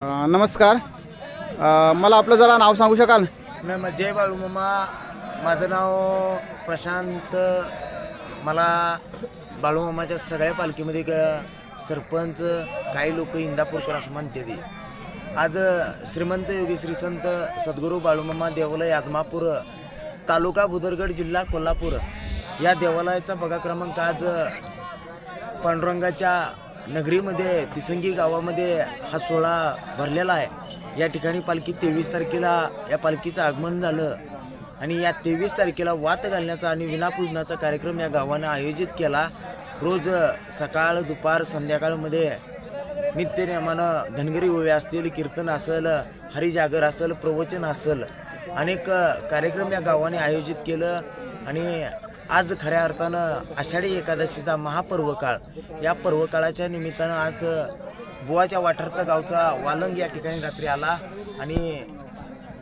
नमस्कार. मला आपलं जरा नाव सांगू शकाल? नाही, जय बाळूमामा. माझं नाव प्रशांत. मला बाळूमामाच्या सगळ्या पालखीमध्ये सरपंच, काही लोक इंदापूरकर असं म्हणते ते. आज श्रीमंत योगी श्री संत सद्गुरू बाळूमामा देवालय आदमापूर, तालुका बुदरगड, जिल्हा कोल्हापूर या देवालयाचा बघा क्रमांक आज पांडुरंगाच्या नगरीमध्ये तिसंगी गावामध्ये हा सोहळा भरलेला आहे. या ठिकाणी पालखी 23 तारखेला या पालखीचं आगमन झालं आणि या 23 तारखेला वात घालण्याचा आणि विनापूजनाचा कार्यक्रम या गावानं आयोजित केला. रोज सकाळ, दुपार, संध्याकाळमध्ये नित्यनेमानं धनगरी ओव्या असतील, कीर्तन असेल, हरिजागर असेल, प्रवचन असेल, अनेक कार्यक्रम या गावाने आयोजित केलं. आणि आज खऱ्या अर्थानं आषाढी एकादशीचा महापर्व काळ, या पर्व काळाच्या निमित्तानं आज बुवाच्या वाठारचा गावचा वालंग या ठिकाणी रात्री आला आणि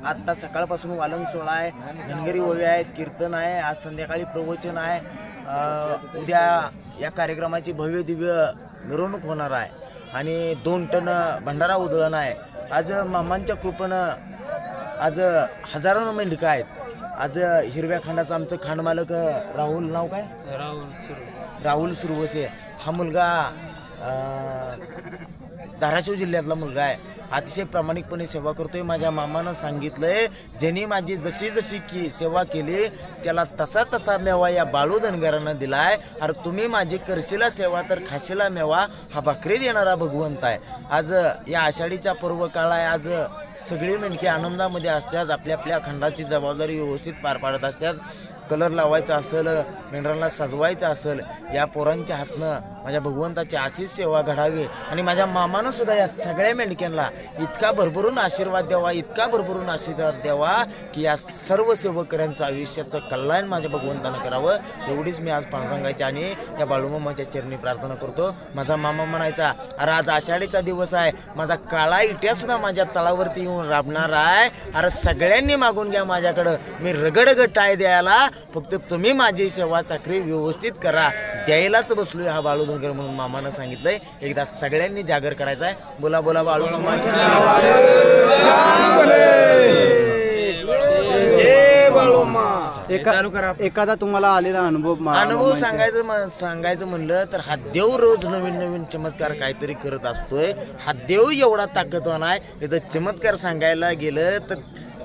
आत्ता सकाळपासून वालंग सोहळा आहे, धनगरी ओव्या आहेत, कीर्तन आहे, आज संध्याकाळी प्रवचन आहे. उद्या या कार्यक्रमाची भव्य दिव्य मिरवणूक होणार आहे आणि 2 टन भंडारा उधळण आहे. आज मामांच्या कृपेनं आज हजारो मेंढकं आहेत. आज हिरव्या खंडाचा आमचं खांडमालक राहुल, नाव काय? राहुल सुरवसे. हा मुलगा धाराशिव जिल्ह्यातला मुलगा आहे. अतिशय प्रामाणिकपणे सेवा करतोय. माझ्या मामानं सांगितलंय, ज्यांनी माझी जशी जशी की सेवा केली त्याला तसा तसा मेवा या बाळू धनगरानं दिलाय. अरे तुम्ही माझी करशीला सेवा तर खाशीला मेवा हा भाकरी देणारा भगवंत आहे. आज या आषाढीचा पर्व काळ आहे. आज सगळी मेंढकी आनंदामध्ये असतात, आपल्या आपल्या खंडाची जबाबदारी व्यवस्थित पार पाडत असतात. कलर लावायचा असेल, मेंढरांना सजवायचं असेल, या पोरांच्या हातनं माझ्या भगवंताची अशीच सेवा घडावी आणि माझ्या मामानं सुद्धा या सगळ्या मेंढक्यांना इतका भरभरून आशीर्वाद द्यावा, इतका भरभरून आशीर्वाद द्यावा की या सर्व सेवकऱ्यांचं आयुष्याचं कल्याण माझ्या भगवंतानं करावं. एवढीच मी आज पांडुरंगाच्या आणि या बाळूमामाच्या चरणी प्रार्थना करतो. माझा मामा म्हणायचा, अरे आज आषाढीचा दिवस आहे, माझा काळा इट्यासुद्धा माझ्या तळावरती येऊन राबणार आहे. अरे सगळ्यांनी मागून घ्या माझ्याकडं, मी रगडग टाय द्यायला, फक्त तुम्ही माझी सेवा चाकरी व्यवस्थित करा, द्यायलाच बसलोय हा बाळू धनगर म्हणून मामानं सांगितलंय. एकदा सगळ्यांनी जागर करायचा आहे. बोला बोला बाळू मामाची एखादा तुम्हाला आलेला अनुभव सांगायचं म्हणलं तर हा देव रोज नवीन नवीन चमत्कार काहीतरी करत असतोय. हा देव एवढा ताकदवान आहे, याचा चमत्कार सांगायला गेलं तर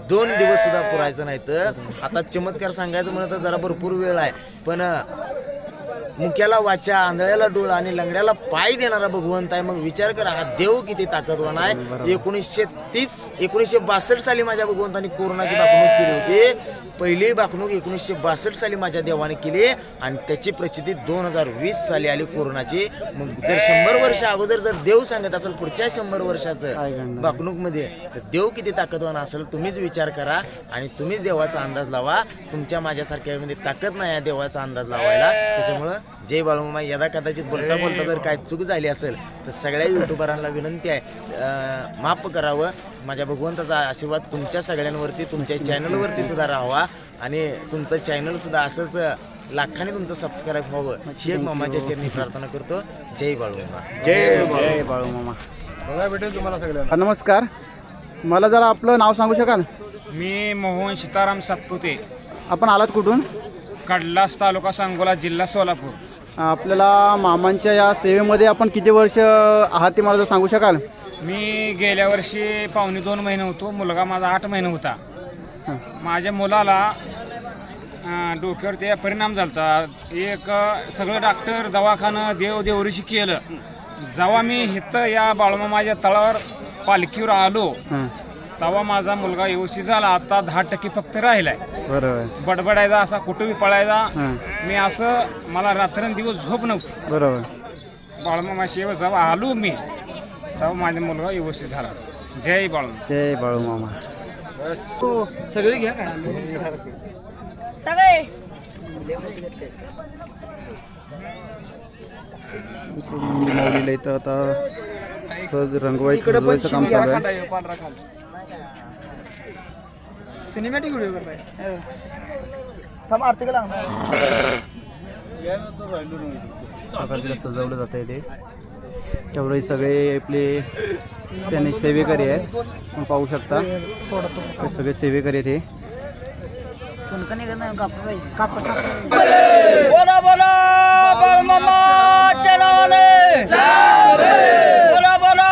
2 दिवस सुद्धा पुरायचं नाही. तर आता चमत्कार सांगायचं म्हणलं तर जरा भरपूर वेळ आहे, पण मुक्याला वाचा, आंधळ्याला डोळा आणि लंगड्याला पाय देणारा भगवंत आहे. मग विचार करा हा देव किती ताकदवान आहे. 1962 साली माझ्या भगवंतांनी कोरोनाची भाकणूक केली होती. पहिली भाकणूक 1962 साली माझ्या देवाने केली आणि त्याची प्रचिती 2020 साली आली कोरोनाची. मग जर 100 वर्ष अगोदर जर देव सांगत असेल पुढच्या 100 वर्षाचं भाकणूकमध्ये, तर देव किती ताकदवान असेल तुम्हीच विचार करा आणि तुम्हीच देवाचा अंदाज लावा. तुमच्या माझ्यासारख्यामध्ये ताकद नाही आहे देवाचा अंदाज लावायला. त्याच्यामुळं जय बाळूमामा. यदा कदाचित बोलता बोलता जर काय चूक झाली असेल तर सगळ्या युट्यूबरांना विनंती आहे, माफ करावं. माझ्या भगवंताचा आशीर्वाद तुमच्या सगळ्यांवरती, तुमच्या चॅनलवरती सुद्धा राहावा आणि तुमचं चॅनल सुद्धा असंच लाखांनी तुमचं सबस्क्राईब व्हावं ही एक मामाच्या चरणी प्रार्थना करतो. जय बाळूमामा. जय बाळूमामा. नमस्कार. मला जरा आपलं नाव सांगू शकाल? मी मोहन सीताराम सातपुते. आपण आलात कुठून? कडलास, तालुका सांगोला, जिल्हा सोलापूर. आपल्याला मामांच्या या सेवेमध्ये आपण किती वर्ष आहात ते मला जर सांगू शकाल? मी गेल्या वर्षी 2.5 महिने होतो. मुलगा माझा 8 महिने होता. माझ्या मुलाला डोक्यावरती परिणाम झाला. एक सगळं डॉक्टर, दवाखानं, देवऋषी केलं. जेव्हा मी इथं या बाळूमामाच्या तळावर पालखीवर आलो तेव्हा माझा मुलगा व्यवस्थित झाला. आता 10% फक्त राहिलाय. बरोबर. बडबडायचा, असा कुठं पळायचा. मी असं, मला रात्रंदिवस झोप नव्हती. बरोबर. बाळूमामा शेव जेव्हा आलो मी तेव्हा माझा मुलगा व्यवस्थित झाला. जय बाळूमामा. जय बाळूमामा. सगळे घ्या माऊलीला इथं आता सहज रंगवायचं काम चालू आहे. सिनेमॅटिक व्हिडिओ करताय. सजवलं जात आहे ते. तेवढे सगळे आपले त्याने सेवेकरी आहेत. आपण पाहू शकता हे सगळे सेवेकरी आहेत. हे बोला बोला बाळूमामाच्या नावाने बोला बोला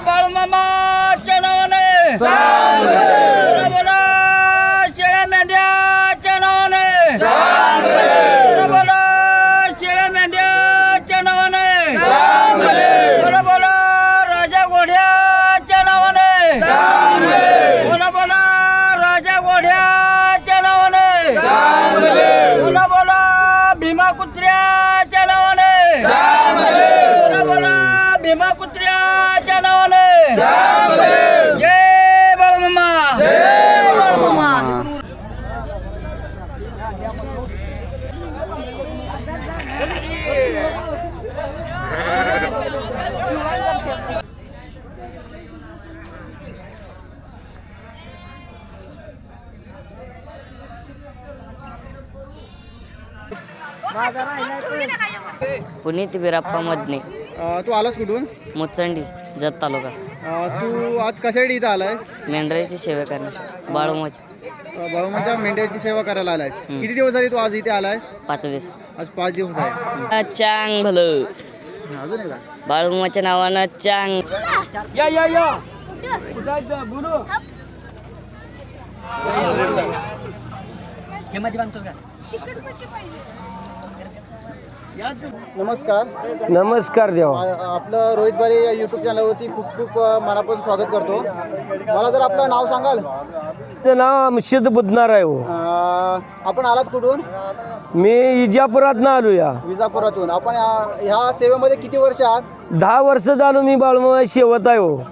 बाळूमामाच्या नावाने बोला बोला शेळ्या मेंढ्याच्या नावाने बोला बोला शेळ्या मेंढ्याच्या नावाने बोला बोला राजा घोड्याच्या नावाने बोला बोला राजा घोड्याच्या नावाने बोला बोला भीमा कुत्र्याच्या नावाने बोला बोला भीमा कुत्र्याच्या नावाने जय बाळूमामा जय बाळूमामा. पुनीत बिराप्पा मदने तू आलास कुठून? मुचंडी जत तालुका. तू आज कशासाठी इथं आलायस? मेंढराची सेवा करण्यासाठी बाळूमाची बाळूमाच्या मेंढ्याची सेवा करायला आलायस. किती दिवस झाले तू आज इथे आलायस? 5 दिवस. आज 5 दिवस आहे. चांग भलं अजून एकदा बाळूमाच्या नावानं चांग. नमस्कार. नमस्कार देवा. आपलं रोहित बारे या यूट्यूब चॅनलवरती खूप खूप मनापासून स्वागत करतो. मला जर आपलं नाव सांगाल? माझं नाव अमशिद बुधनार आहे हो. आपण आलात कुठून? मी इजापुरात आलो या. विजापुरातून. आपण ह्या सेवेमध्ये किती वर्ष आहात? 10 वर्ष झालो मी बाळूमामा शेवत आहे हो.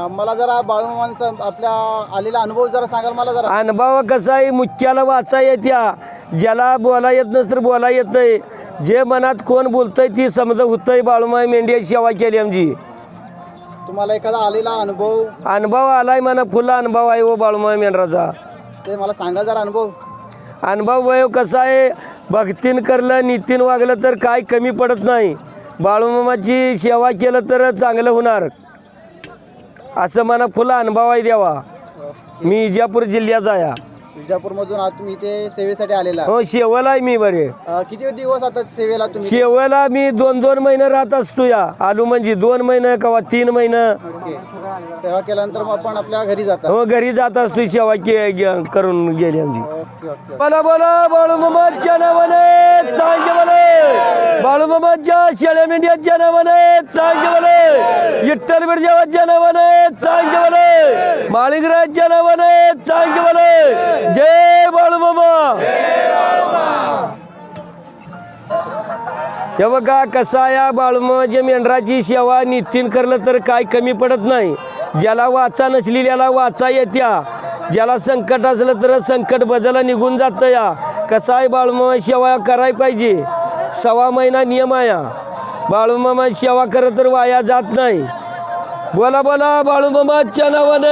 मला जरा बाळूमामांचा आपल्या आलेला अनुभव जरा सांगाल मला जरा? अनुभव कसा आहे, मुख्याला वाचा येत्या, ज्याला बोला येत नसतं बोला येतंय, जे मनात कोण बोलतंय ती समज होतंय. बाळूमामा मेंढ्याची सेवा केली आमची. तुम्हाला एखादा आलेला अनुभव आलाय म्हणा, फुला अनुभव आहे हो बाळूमामा मेंढराचा. ते मला सांगा जरा अनुभव. अनुभव वय कसा आहे, भक्तीन करलं नीतीन वागलं तर काय कमी पडत नाही. बाळूमामाची सेवा केलं तर चांगलं होणार असं मला फुला अनुभव आहे देवा. मी इजापूर जिल्ह्याचा या. विजापूरमधून आज तुम्ही इथे सेवेसाठी आलेला? हो शेवला आहे मी बरे. किती दिवस आता सेवेला तुम्ही? शेवला मी 2-2 महिने राहत असतो या. आलू म्हणजे 2 महिने किंवा 3 महिने. ओके. सेवा केल्यानंतर मग आपण आपल्या घरी जाता? हो घरी जात असतो सेवा करून गेली आमची. Okay okay. बोला बोला बाळूमामाच्या नावाने चांग बोले. बाळूमामाच्या शेळ्या मेंढ्याच्या नावाने चांग बोले. विठ्ठल बिरदेवाच्या नावाने चांग बोले. माळीगराच्या नावाने चांग बोले. जय बाळूमामा. हे बघा कसा या बाळूमामाच्या मेंढराची सेवा नितीन करलं तर काय कमी पडत नाही. ज्याला वाचा नसली त्याला वाचा येत्या, ज्याला संकट असलं तर संकट बजाला निघून जातं या. कसा आहे बाळूमामा सेवा करायला पाहिजे. 6 महिना नियम आहे. बाळूमामा सेवा करत तर वाया जात नाही. बोला बोला बाळूमामाच्या नावाने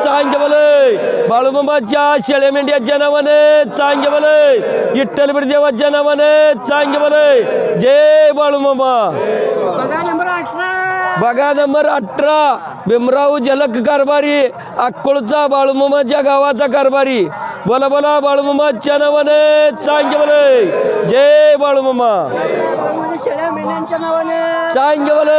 चांग बोले. बाळूमामाच्या शेळ्या मेंढ्याच्या नावाने चांग बोले. विठ्ठल बिरदेवाच्या नावाने चांग बोले. जय बाळूमामा. बघा नंबर 18 भीमराव जलक कारभारी अक्कोळचा बाळूमामाच्या गावाचा कारभारी. बोला बोला बाळूमामाच्या नावाने चांग बोले. जय बाळूमामा. चांग बोले.